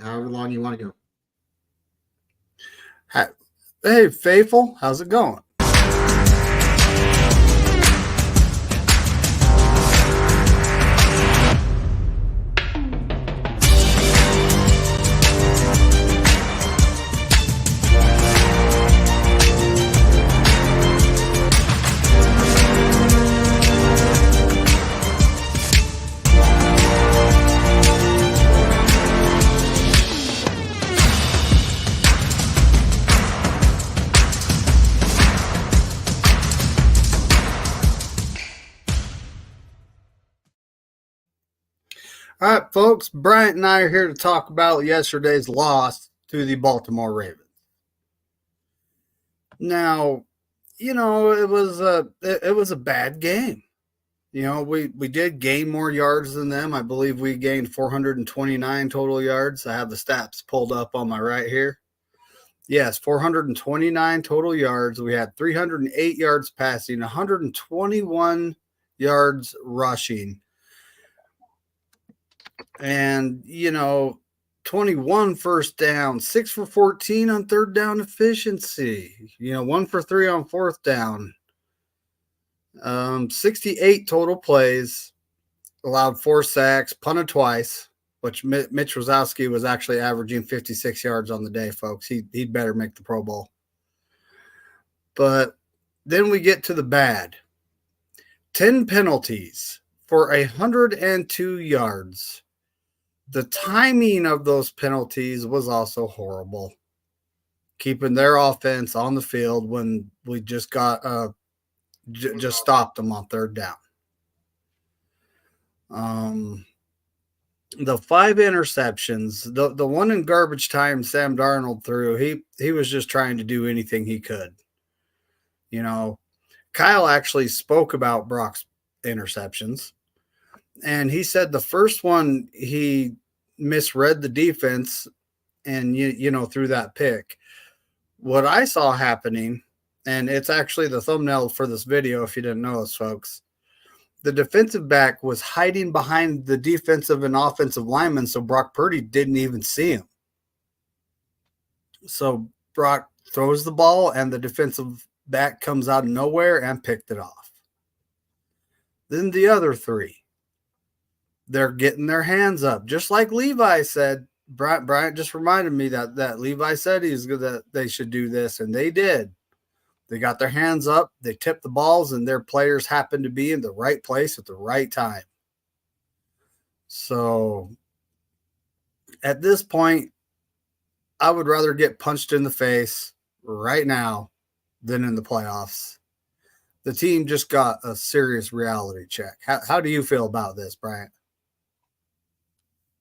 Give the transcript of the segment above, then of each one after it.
however long you want to go. Hey, Faithful, how's it going? All right, folks, Bryant and I are here to talk about yesterday's loss to the Baltimore Ravens. Now, it was a bad game. We did gain more yards than them. I believe we gained 429 total yards. I have the stats pulled up on my right here. Yes, 429 total yards. We had 308 yards passing, 121 yards rushing. And, 21 first down, 6 for 14 on third down efficiency, 1 for 3 on fourth down, 68 total plays, allowed 4 sacks, punted twice, which Mitch Wazowski was actually averaging 56 yards on the day, folks. He'd better make the Pro Bowl. But then we get to the bad. 10 penalties for 102 yards. The timing of those penalties was also horrible, keeping their offense on the field when we just got just stopped them on third down. The 5 interceptions, the one in garbage time Sam Darnold threw, he was just trying to do anything he could. Kyle actually spoke about Brock's interceptions. And he said the first one, he misread the defense and, threw that pick. What I saw happening, and it's actually the thumbnail for this video if you didn't know this, folks, the defensive back was hiding behind the defensive and offensive lineman, so Brock Purdy didn't even see him. So Brock throws the ball, and the defensive back comes out of nowhere and picked it off. Then the other 3. They're getting their hands up. Just like Levi said, Bryant just reminded me that Levi said that they should do this, and they did. They got their hands up, they tipped the balls, and their players happened to be in the right place at the right time. So at this point, I would rather get punched in the face right now than in the playoffs. The team just got a serious reality check. How do you feel about this, Bryant?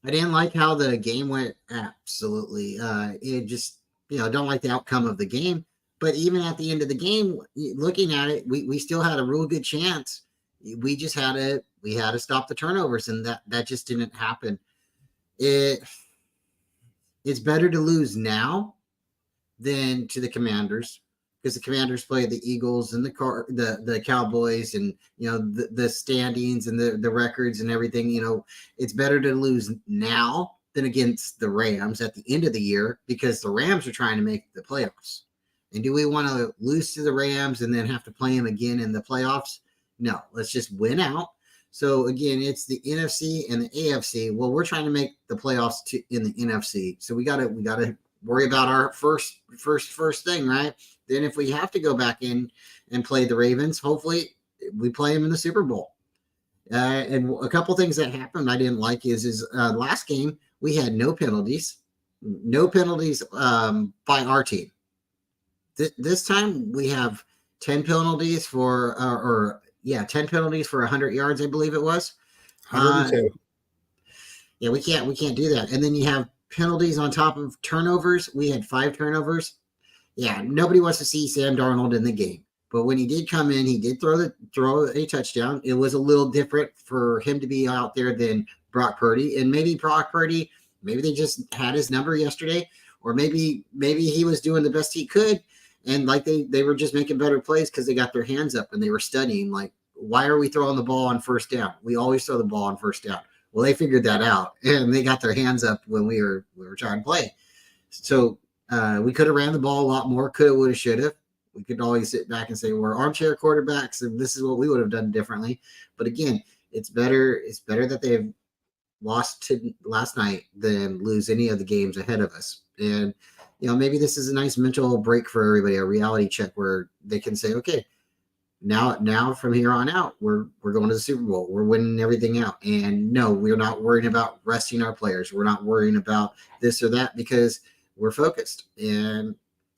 I didn't like how the game went. Absolutely. It just, don't like the outcome of the game. But even at the end of the game, looking at it, we still had a real good chance. We just had to stop the turnovers, and that just didn't happen. It's better to lose now than to the Commanders, because the Commanders play the Eagles and the Cowboys, and the standings and the records and everything. It's better to lose now than against the Rams at the end of the year, because the Rams are trying to make the playoffs. And do we want to lose to the Rams and then have to play them again in the playoffs? No, let's just win out. So again, it's the NFC and the AFC. Well, we're trying to make the playoffs in the NFC, so we gotta worry about our first thing, right? Then if we have to go back in and play the Ravens, hopefully we play them in the Super Bowl. And a couple things that happened I didn't like is last game we had no penalties by our team. This time we have 10 penalties for 10 penalties for 100 yards, I believe it was. 102. Yeah, we can't do that. And then you have penalties on top of turnovers. We had 5 turnovers. Yeah, nobody wants to see Sam Darnold in the game. But when he did come in, he did throw a touchdown. It was a little different for him to be out there than Brock Purdy. And maybe Brock Purdy, maybe they just had his number yesterday, or maybe he was doing the best he could. And like they were just making better plays because they got their hands up and they were studying. Like, why are we throwing the ball on first down? We always throw the ball on first down. Well, they figured that out, and they got their hands up when we were trying to play. So we could have ran the ball a lot more. Could have, would have, should have. We could always sit back and say we're armchair quarterbacks, and this is what we would have done differently. But again, it's better. It's better that they've lost to last night than lose any of the games ahead of us. And maybe this is a nice mental break for everybody, a reality check where they can say, okay, now from here on out, we're going to the Super Bowl. We're winning everything out. And no, we're not worrying about resting our players. We're not worrying about this or that because we're focused. And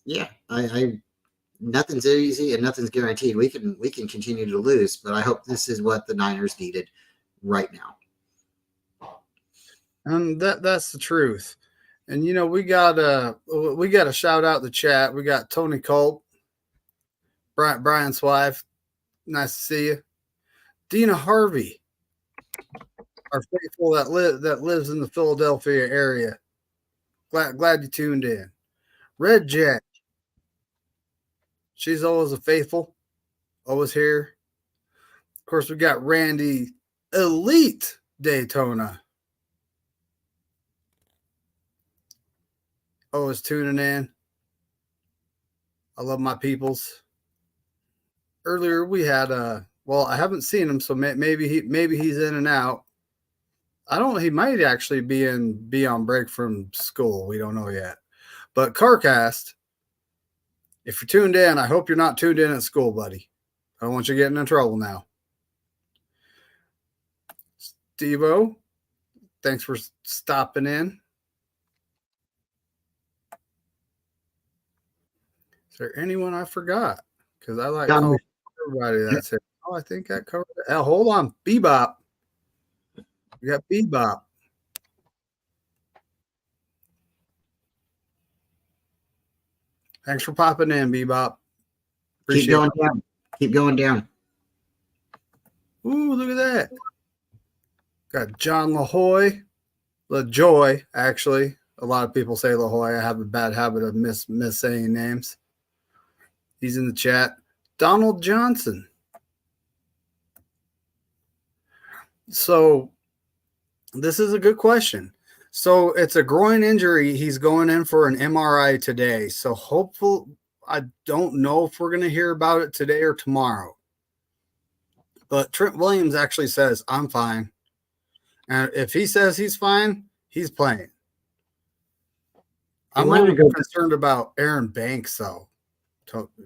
yeah, I nothing's easy and nothing's guaranteed. We can continue to lose, but I hope this is what the Niners needed right now. And that's the truth. And we got to shout out the chat. We got Tony Culp, Brian's wife. Nice to see you. Dina Harvey, our faithful that lives in the Philadelphia area. Glad you tuned in. Red Jack. She's always a faithful, always here. Of course, we got Randy Elite Daytona. Always tuning in. I love my peoples. Earlier we had I haven't seen him, so maybe he's in and out. He might actually be on break from school. We don't know yet. But Carcast, if you're tuned in, I hope you're not tuned in at school, buddy. I don't want you getting in trouble now. Steve-O, thanks for stopping in. Is there anyone I forgot? Because I like calling everybody that's here. Oh, I think I covered it. Oh, hold on. Bebop. We got Bebop. Thanks for popping in, Bebop. Appreciate Keep going down. Keep going down. Ooh, look at that. Got John LaJoy, actually. A lot of people say La Joy. I have a bad habit of missaying names. He's in the chat. Donald Johnson. So this is a good question. So it's a groin injury. He's going in for an MRI today. So hopefully, I don't know if we're going to hear about it today or tomorrow. But Trent Williams actually says, I'm fine. And if he says he's fine, he's playing. I'm more concerned about Aaron Banks, though.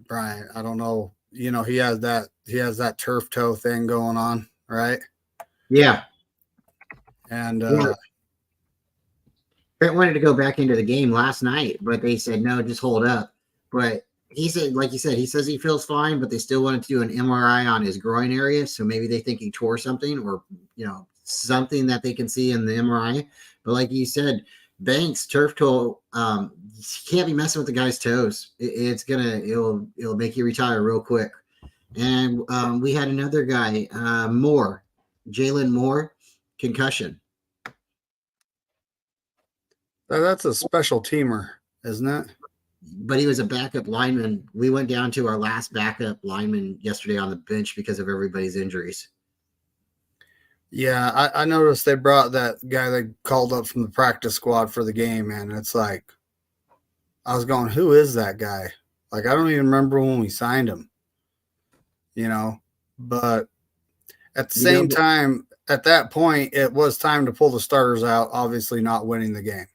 Brian, I don't know. He has that turf toe thing going on, right? Yeah. And Brent wanted to go back into the game last night, but they said no, just hold up. But he said, like you said, he says he feels fine, but they still wanted to do an MRI on his groin area. So maybe they think he tore something or something that they can see in the MRI. But like you said, Banks turf toe, you can't be messing with the guy's toes. It'll make you retire real quick. And we had another guy, Jalen Moore, concussion. That's a special teamer, isn't it? But he was a backup lineman. We went down to our last backup lineman yesterday on the bench because of everybody's injuries. Yeah, I noticed they brought that guy they called up from the practice squad for the game, and it's like, I was going, who is that guy? Like, I don't even remember when we signed him, But at the same time, at that point, it was time to pull the starters out, obviously not winning the game,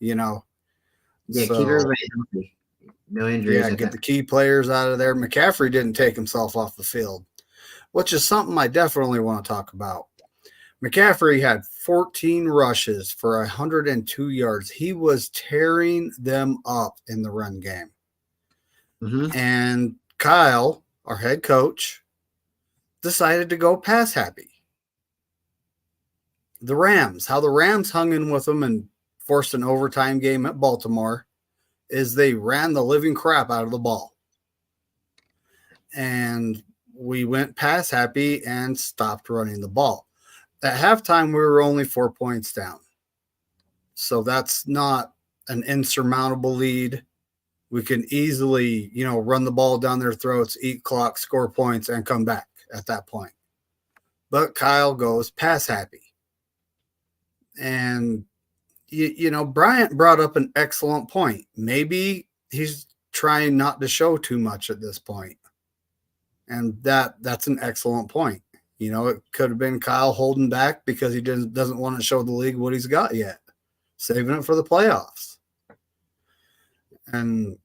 Yeah, so, keep everybody healthy. No injuries. Yeah, get the key players out of there. McCaffrey didn't take himself off the field, which is something I definitely want to talk about. McCaffrey had 14 rushes for 102 yards. He was tearing them up in the run game. Mm-hmm. And Kyle, our head coach, decided to go pass happy. How the Rams hung in with them and forced an overtime game at Baltimore is they ran the living crap out of the ball. And we went pass happy and stopped running the ball. At halftime, we were only 4 points down. So that's not an insurmountable lead. We can easily, run the ball down their throats, eat clock, score points, and come back at that point. But Kyle goes pass happy. And Bryant brought up an excellent point. Maybe he's trying not to show too much at this point. And that's an excellent point. It could have been Kyle holding back because he doesn't want to show the league what he's got yet, saving it for the playoffs. And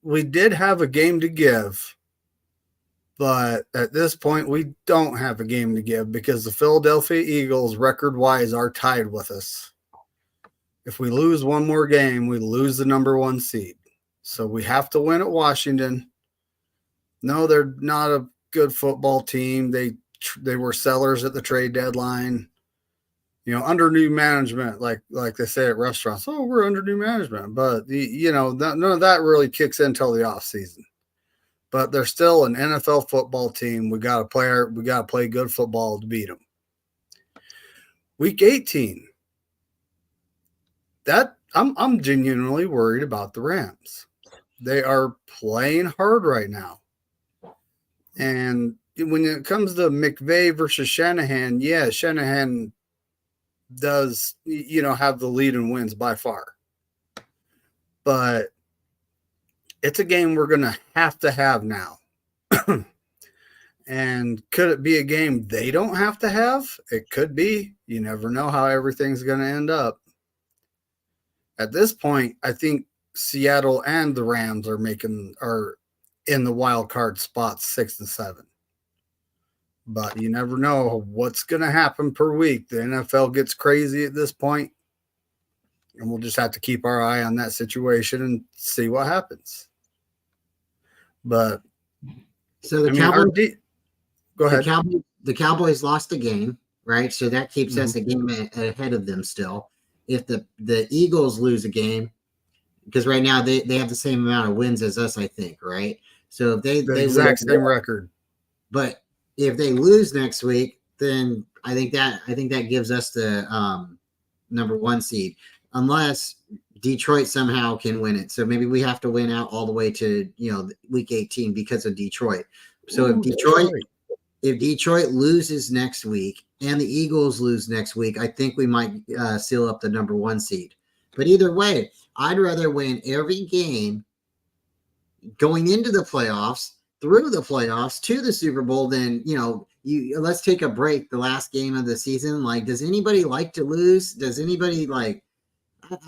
we did have a game to give, but at this point we don't have a game to give because the Philadelphia Eagles record-wise are tied with us. If we lose one more game, we lose the number 1 seed. So we have to win at Washington. No, they're not a good football team. They were sellers at the trade deadline. Under new management, like they say at restaurants. Oh, we're under new management, but none of that really kicks in until the off season. But they're still an NFL football team. We got to play good football to beat them. Week 18. That I'm genuinely worried about the Rams. They are playing hard right now. And when it comes to McVay versus Shanahan, yeah, Shanahan does, have the lead and wins by far. But it's a game we're going to have now. And could it be a game they don't have to have? It could be. You never know how everything's going to end up. At this point, I think Seattle and the Rams are in the wild card spots 6 and 7. But you never know what's going to happen per week. The NFL gets crazy at this point, and we'll just have to keep our eye on that situation and see what happens. But so the Cowboys, go ahead. The Cowboys lost the game, right? So that keeps us a game ahead of them still. If the Eagles lose a game, because right now they have the same amount of wins as us, I think, right? So if they exact same record, but if they lose next week, then I think that gives us the number 1 seed, unless Detroit somehow can win it. So maybe we have to win out all the way to week 18 because of Detroit. So if Detroit loses next week and the Eagles lose next week, I think we might seal up the number 1 seed. But either way, I'd rather win every game going into the playoffs, through the playoffs, to the Super Bowl than, let's take a break the last game of the season. Like, does anybody like to lose? Does anybody I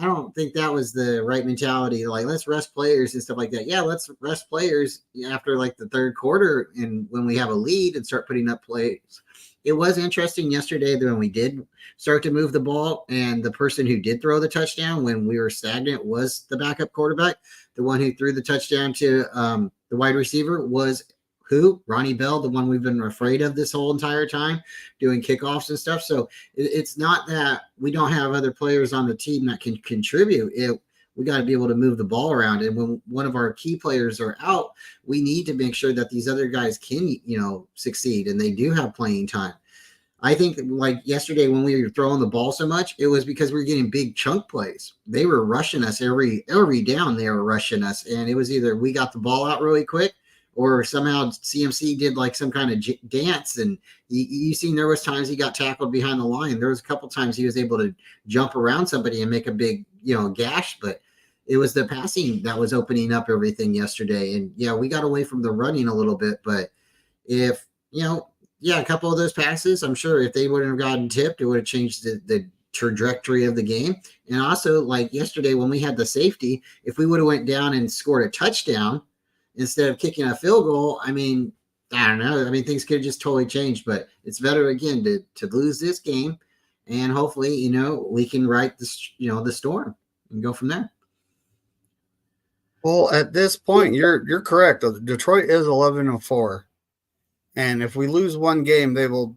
don't think that was the right mentality. Like, let's rest players and stuff like that. Yeah, let's rest players after the third quarter and when we have a lead and start putting up plays. It was interesting yesterday that when we did start to move the ball and the person who did throw the touchdown when we were stagnant was the backup quarterback. The one who threw the touchdown to the wide receiver was who? Ronnie Bell, the one we've been afraid of this whole entire time, doing kickoffs and stuff. So it's not that we don't have other players on the team that can contribute. We got to be able to move the ball around. And when one of our key players are out, we need to make sure that these other guys can, succeed and they do have playing time. I think yesterday when we were throwing the ball so much, it was because we were getting big chunk plays. They were rushing us every down. They were rushing us. And it was either we got the ball out really quick or somehow CMC did some kind of dance. And you seen there was times he got tackled behind the line. There was a couple times he was able to jump around somebody and make a big, gash. But it was the passing that was opening up everything yesterday. And yeah, we got away from the running a little bit. But if, a couple of those passes, I'm sure if they wouldn't have gotten tipped, it would have changed the trajectory of the game. And also, yesterday when we had the safety, if we would have went down and scored a touchdown instead of kicking a field goal, I don't know. Things could have just totally changed. But it's better again to lose this game, and hopefully, we can right this, the storm and go from there. Well, at this point, you're correct. Detroit is 11-4. And if we lose one game, they will,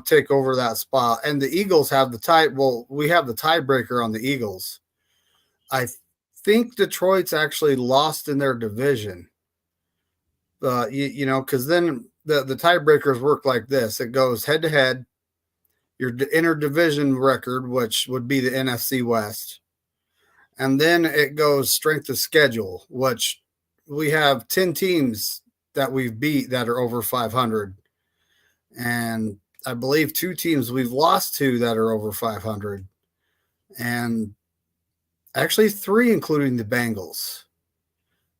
take over that spot. And the Eagles have the tie. Well, we have the tiebreaker on the Eagles. I think Detroit's actually lost in their division. Because then the tiebreakers work like this. It goes head to head, your interdivision record, which would be the NFC West. And then it goes strength of schedule, which we have 10 teams that we've beat that are over 500. And I believe 2 teams. We've lost 2 that are over 500, and actually 3, including the Bengals.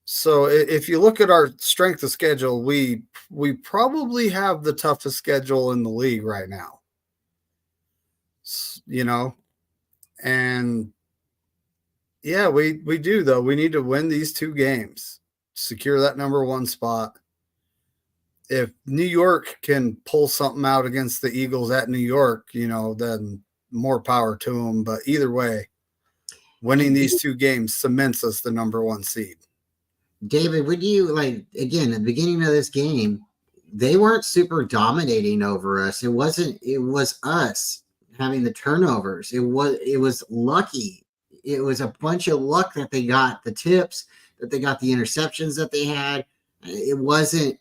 So if you look at our strength of schedule, we probably have the toughest schedule in the league right now. You know, and yeah, we do though. We need to win these 2 games, secure that number 1 spot. If New York can pull something out against the Eagles at New York, then more power to them. But either way, winning these 2 games cements us the number 1 seed. David, would you again, at the beginning of this game, they weren't super dominating over us. It was us having the turnovers. It was lucky. It was a bunch of luck that they got the tips, that they got the interceptions that they had. It wasn't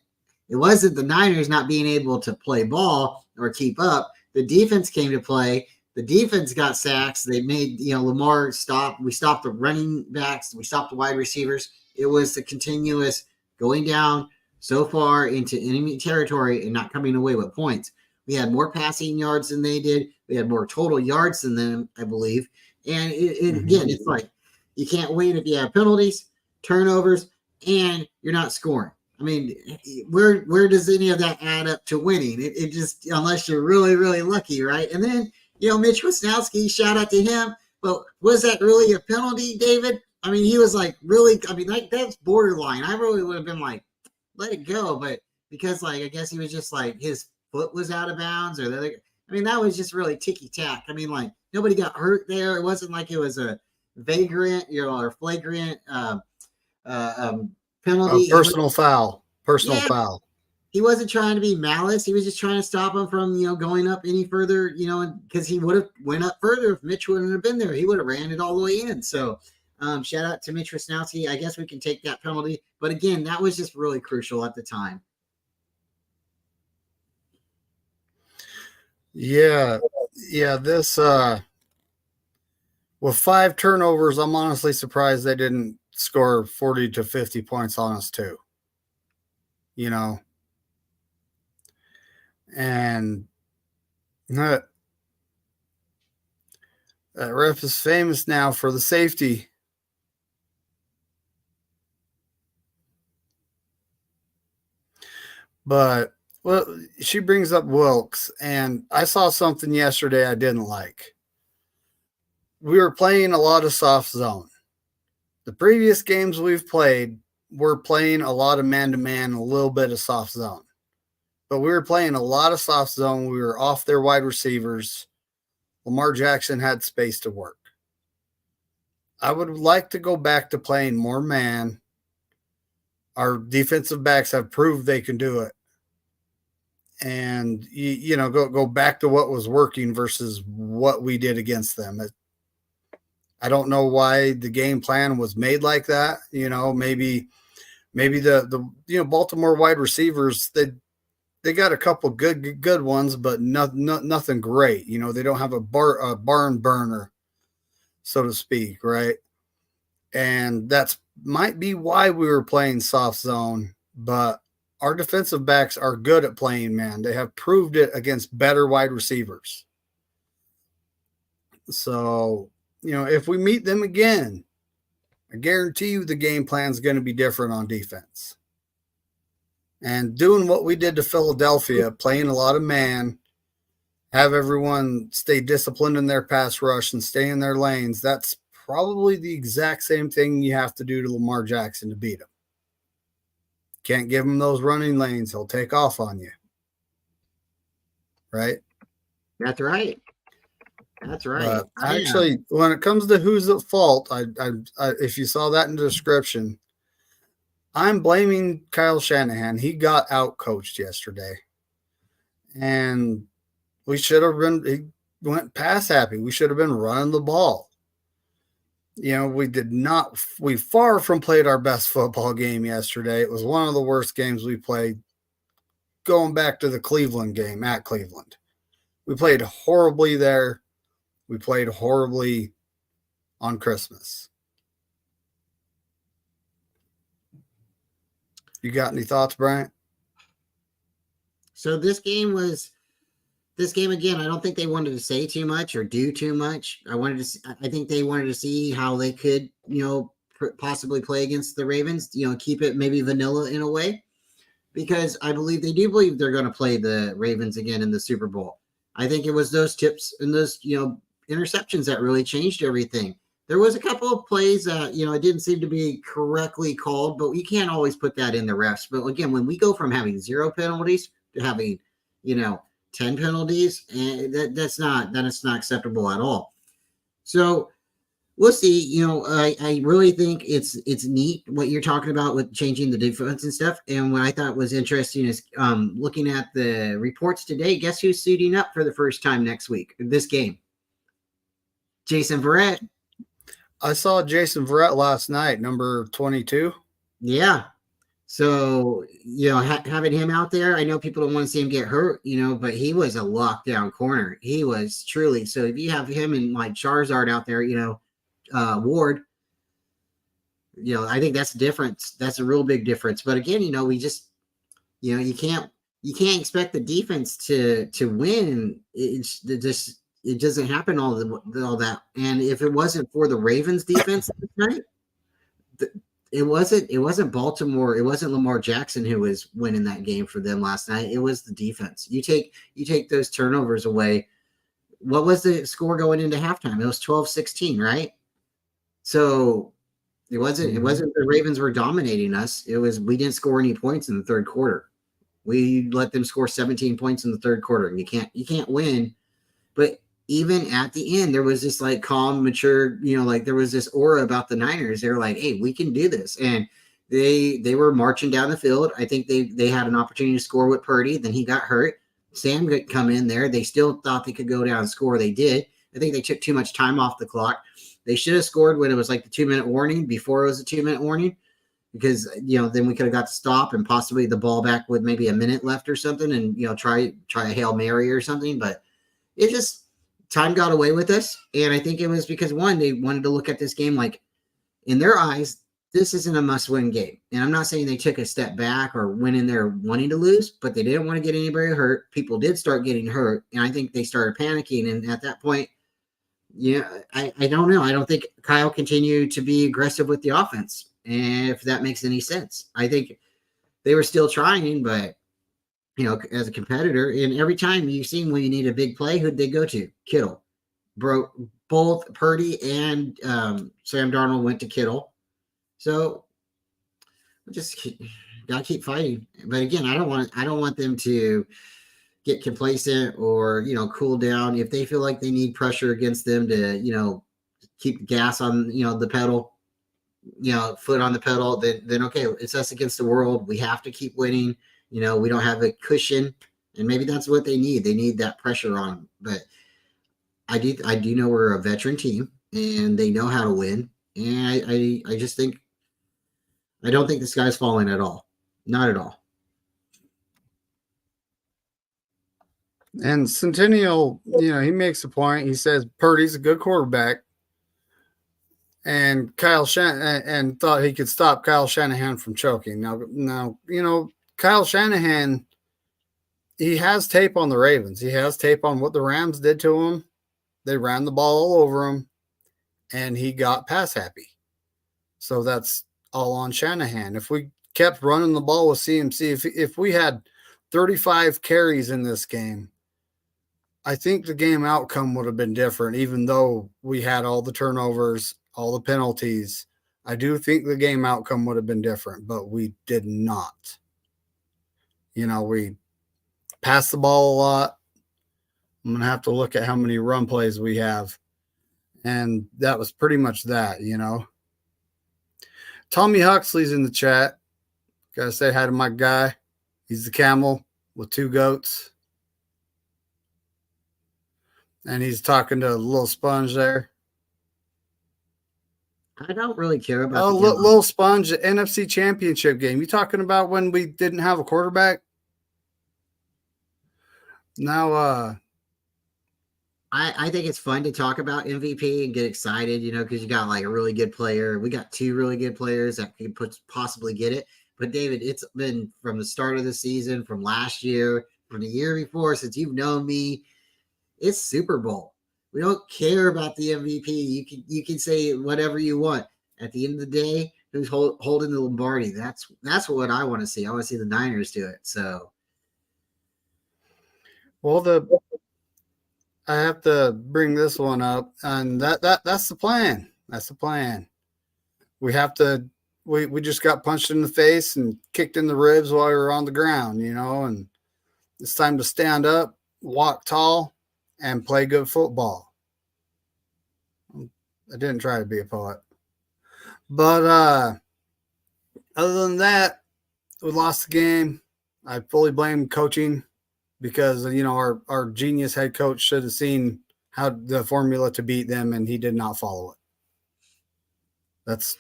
the Niners not being able to play ball or keep up. The defense came to play. The defense got sacks. They made Lamar stop. We stopped the running backs. We stopped the wide receivers. It was the continuous going down so far into enemy territory and not coming away with points. We had more passing yards than they did. We had more total yards than them, I believe. And again, it's like you can't win if you have penalties, turnovers, and you're not scoring. I mean, where does any of that add up to winning? It just, unless you're really, really lucky, right? And then, Mitch Wisnowski, shout out to him. But was that really a penalty, David? I mean, he was that's borderline. I really would have been like, let it go. But because I guess he was just his foot was out of bounds or that was just really ticky-tack. I mean, nobody got hurt there. It wasn't like it was a vagrant, or flagrant penalty. Personal foul. Foul. He wasn't trying to be malice. He was just trying to stop him from, going up any further, because he would have went up further if Mitch wouldn't have been there. He would have ran it all the way in. So shout out to Mitch Wisnowski. I guess we can take that penalty. But again, that was just really crucial at the time. Yeah. This with 5 turnovers, I'm honestly surprised they didn't score 40 to 50 points on us too. And that ref is famous now for the safety. But she brings up Wilkes, and I saw something yesterday I didn't like. We were playing a lot of soft zone. The previous games we've played, we're playing a lot of man-to-man, a little bit of soft zone. But we were playing a lot of soft zone. We were off their wide receivers. Lamar Jackson had space to work. I would like to go back to playing more man. Our defensive backs have proved they can do it. And, go back to what was working versus what we did against them. I don't know why the game plan was made like that. Maybe the Baltimore wide receivers, they got a couple good ones, but nothing great. They don't have a barn burner, so to speak, right? And that's might be why we were playing soft zone, but our defensive backs are good at playing man. They have proved it against better wide receivers. So, if we meet them again, I guarantee you the game plan is going to be different on defense. And doing what we did to Philadelphia, playing a lot of man, have everyone stay disciplined in their pass rush and stay in their lanes, that's probably the exact same thing you have to do to Lamar Jackson to beat him. Can't give him those running lanes. He'll take off on you. Right? That's right. But actually, when it comes to who's at fault, I if you saw that in the description, I'm blaming Kyle Shanahan. He got out-coached yesterday. And we should have been, he went pass happy. We should have been running the ball. We far from played our best football game yesterday. It was one of the worst games we played going back to the Cleveland game at Cleveland. We played horribly there. We played horribly on Christmas. You got any thoughts, Bryant? So this game was this game again, I don't think they wanted to say too much or do too much. I think they wanted to see how they could, possibly play against the Ravens, keep it maybe vanilla in a way, because I believe they do believe they're going to play the Ravens again in the Super Bowl. I think it was those tips and those, interceptions that really changed everything. There was a couple of plays that, it didn't seem to be correctly called, but you can't always put that in the refs. But again, when we go from having 0 penalties to having, 10 penalties, and that's not acceptable at all. So we'll see. I really think it's neat what you're talking about with changing the defense and stuff. And what I thought was interesting is looking at the reports today. Guess who's suiting up for the first time next week? This game, Jason Verrett. I saw Jason Verrett last night, number 22. Yeah. So, having him out there, I know people don't want to see him get hurt, but he was a lockdown corner. He was truly. So if you have him and like Charizard out there, Ward, I think that's a difference. That's a real big difference. But again, we just, you can't expect the defense to win. It doesn't happen all that. And if it wasn't for the Ravens defense tonight, it wasn't Baltimore. It wasn't Lamar Jackson who was winning that game for them last night. It was the defense. You take those turnovers away. What was the score going into halftime? It was 12-16, right? So it wasn't the Ravens were dominating us. It was we didn't score any points in the third quarter. We let them score 17 points in the third quarter. And you can't win. But even at the end, there was this like calm, mature, like there was this aura about the Niners. They were like, hey, we can do this. And they were marching down the field. I think they had an opportunity to score with Purdy. Then he got hurt. Sam could come in there. They still thought they could go down and score. They did. I think they took too much time off the clock. They should have scored when it was like the 2-minute warning before it was a 2-minute warning, because, then we could have got to stop and possibly the ball back with maybe a minute left or something and, try a Hail Mary or something. But it just, time got away with us. And I think it was because, one, they wanted to look at this game like, in their eyes, this isn't a must-win game. And I'm not saying they took a step back or went in there wanting to lose, but they didn't want to get anybody hurt. People did start getting hurt, and I think they started panicking. And at that point, I don't know. I don't think Kyle continued to be aggressive with the offense, and if that makes any sense. I think they were still trying, but, as a competitor, and every time you've seen when you need a big play, who'd they go to? Kittle. Both Purdy and Sam Darnold went to Kittle. So we just gotta keep fighting. But again, I don't want them to get complacent or cool down. If they feel like they need pressure against them to keep the gas on the pedal, foot on the pedal, then okay, it's us against the world. We have to keep winning. We don't have a cushion, and maybe that's what they need. They need that pressure on them. But I do know we're a veteran team, and they know how to win. And I just think I don't think the sky's falling at all. Not at all. And Centennial, he makes a point. He says Purdy's a good quarterback, and and thought he could stop Kyle Shanahan from choking. Now, Kyle Shanahan, he has tape on the Ravens. He has tape on what the Rams did to him. They ran the ball all over him, and he got pass happy. So that's all on Shanahan. If we kept running the ball with CMC, if we had 35 carries in this game, I think the game outcome would have been different, even though we had all the turnovers, all the penalties. I do think the game outcome would have been different, but we did not. We passed the ball a lot. I'm going to have to look at how many run plays we have. And that was pretty much that, Tommy Huxley's in the chat. Got to say hi to my guy. He's the camel with 2 goats. And he's talking to a little sponge there. I don't really care about little sponge, the NFC Championship game. You talking about when we didn't have a quarterback? Now, I think it's fun to talk about MVP and get excited, because you got like a really good player. We got 2 really good players that could possibly get it. But David, it's been from the start of the season, from last year, from the year before, since you've known me, it's Super Bowl. We don't care about the MVP. You can say whatever you want. At the end of the day, who's holding the Lombardi? That's what I want to see. I want to see the Niners do it. So, Well, I have to bring this one up, and that's the plan. That's the plan. We have to. We just got punched in the face and kicked in the ribs while we were on the ground, and it's time to stand up, walk tall, and play good football. I didn't try to be a poet. But other than that, we lost the game. I fully blame coaching because, our genius head coach should have seen how the formula to beat them, and he did not follow it. That's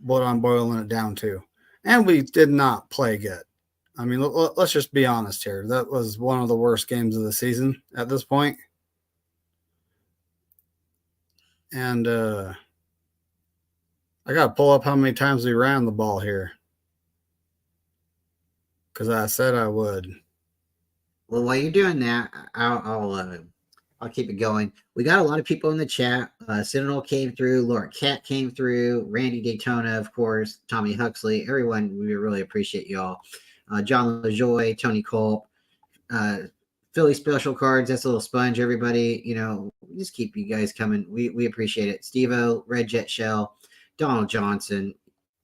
what I'm boiling it down to. And we did not play good. I mean, let's just be honest here. That was one of the worst games of the season at this point. And I got to pull up how many times we ran the ball here, because I said I would. well, while you're doing that, I'll keep it going. We got a lot of people in the chat. Sentinel came through, Laura Cat came through, Randy Daytona, of course, Tommy Huxley, everyone. We really appreciate y'all. John LaJoy, Tony Culp, Philly Special Cards. That's a little sponge, everybody. Just keep you guys coming. We appreciate it. Steve-O, Red Jet Shell, Donald Johnson.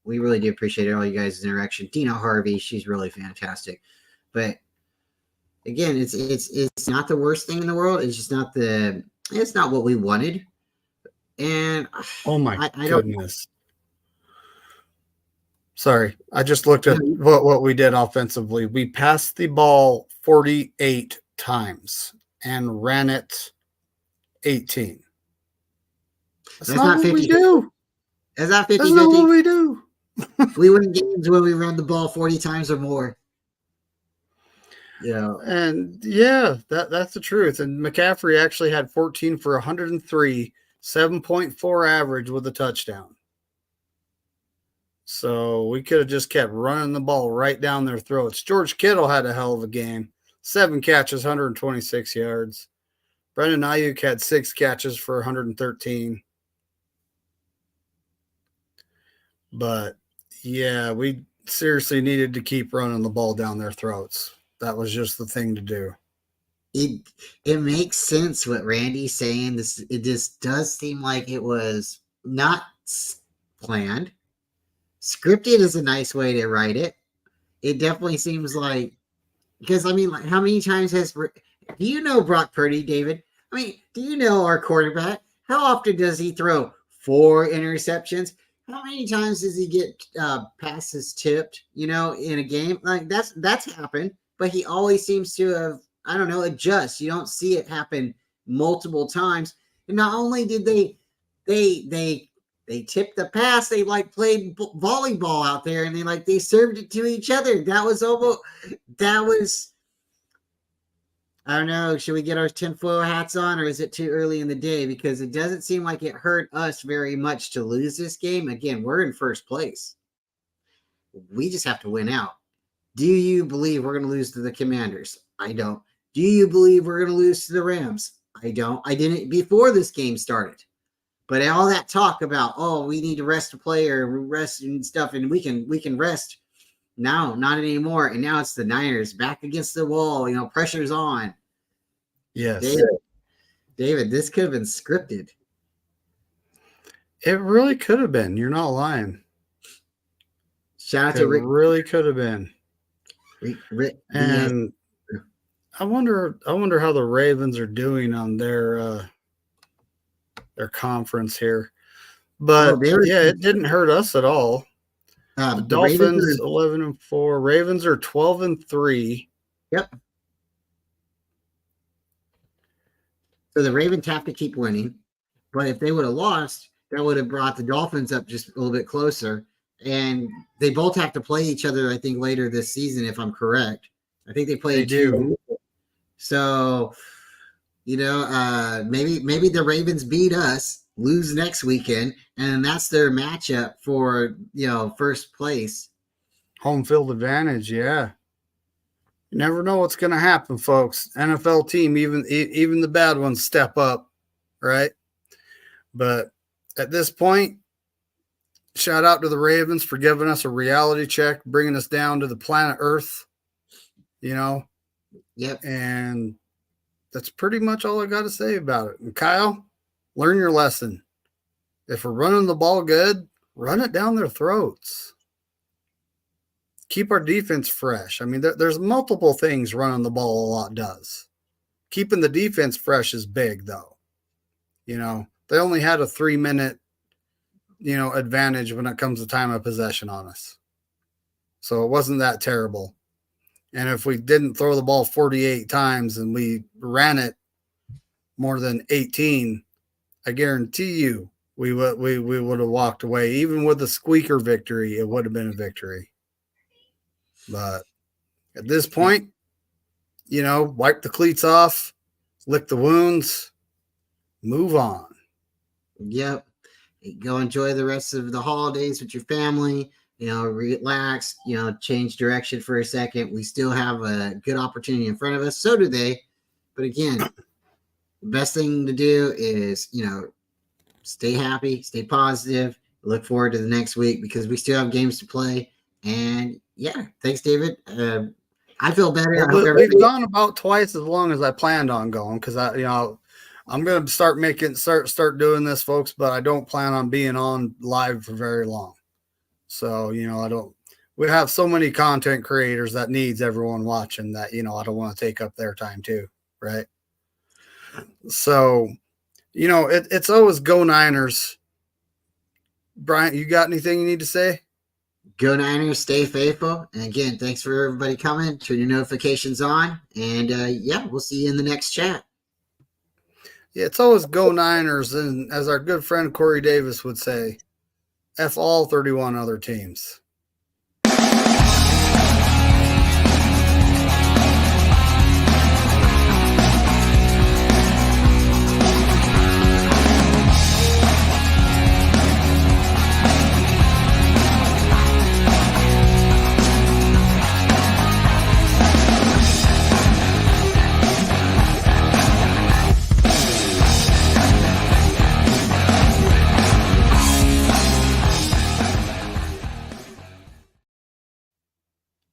We really do appreciate all you guys' interaction. Dina Harvey, she's really fantastic. But again, it's not the worst thing in the world. It's just it's not what we wanted. And oh my I goodness. Sorry, I just looked at what we did offensively. We passed the ball 48 times and ran it 18. That's not what we do. That's not 50. That's not what we do. We win games when we run the ball 40 times or more. Yeah. And that's the truth. And McCaffrey actually had 14 for 103, 7.4 average with a touchdown. So we could have just kept running the ball right down their throats. George Kittle had a hell of a game. 7 catches, 126 yards. Brandon Ayuk had 6 catches for 113. But, yeah, we seriously needed to keep running the ball down their throats. That was just the thing to do. It makes sense what Randy's saying. It just does seem like it was not planned. Scripted is a nice way to write it. It definitely seems like, because I mean, like, how many times do you know Brock Purdy, David? I mean, do you know our quarterback? How often does he throw 4 interceptions? How many times does he get passes tipped, in a game? Like that's happened, but he always seems to have, I don't know, adjust. You don't see it happen multiple times. And not only did they tipped the pass, they played volleyball out there, and they served it to each other. That was I don't know. Should we get our tinfoil hats on, or is it too early in the day? Because it doesn't seem like it hurt us very much to lose this game. Again, we're in first place. We just have to win out. Do you believe we're going to lose to the Commanders? I don't. Do you believe we're going to lose to the Rams? I don't. I didn't before this game started. But all that talk about, we need to rest a player, rest and stuff, and we can rest. No, not anymore. And now it's the Niners back against the wall. Pressure's on. Yes. David, this could have been scripted. It really could have been. You're not lying. Shout out to Rick. It really could have been. Rick and I wonder how the Ravens are doing on their conference here. But it didn't hurt us at all. The Dolphins 11-4, Ravens are 12-3. Yep. So the Ravens have to keep winning, but if they would have lost, that would have brought the Dolphins up just a little bit closer. And they both have to play each other, I think, later this season, if I'm correct. I think they play. They do. So, maybe the Ravens beat us, lose next weekend, and that's their matchup for first place. Home field advantage, yeah. You never know what's going to happen, folks. NFL team, even the bad ones step up, right? But at this point, shout out to the Ravens for giving us a reality check, bringing us down to the planet Earth, you know? Yep. And that's pretty much all I got to say about it. And Kyle, learn your lesson. If we're running the ball good, run it down their throats. Keep our defense fresh. I mean, there's multiple things running the ball a lot does. Keeping the defense fresh is big, though. You know, they only had a 3-minute, advantage when it comes to time of possession on us. So it wasn't that terrible. And if we didn't throw the ball 48 times and we ran it more than 18, I guarantee you we would have walked away. Even with a squeaker victory, it would have been a victory. But at this point, wipe the cleats off, lick the wounds, move on. Yep. Go enjoy the rest of the holidays with your family. Relax, change direction for a second. We still have a good opportunity in front of us. So do they. But again, the best thing to do is, stay happy, stay positive, look forward to the next week because we still have games to play. And yeah, thanks, David. I feel better. Well, we've gone about twice as long as I planned on going because I'm going to start doing this, folks, but I don't plan on being on live for very long. So, we have so many content creators that needs everyone watching that, I don't want to take up their time too. Right. So, it's always go Niners. Brian, you got anything you need to say? Go Niners, stay faithful. And again, thanks for everybody coming. Turn your notifications on. And we'll see you in the next chat. Yeah, it's always go Niners. And as our good friend Corey Davis would say, F all 31 other teams.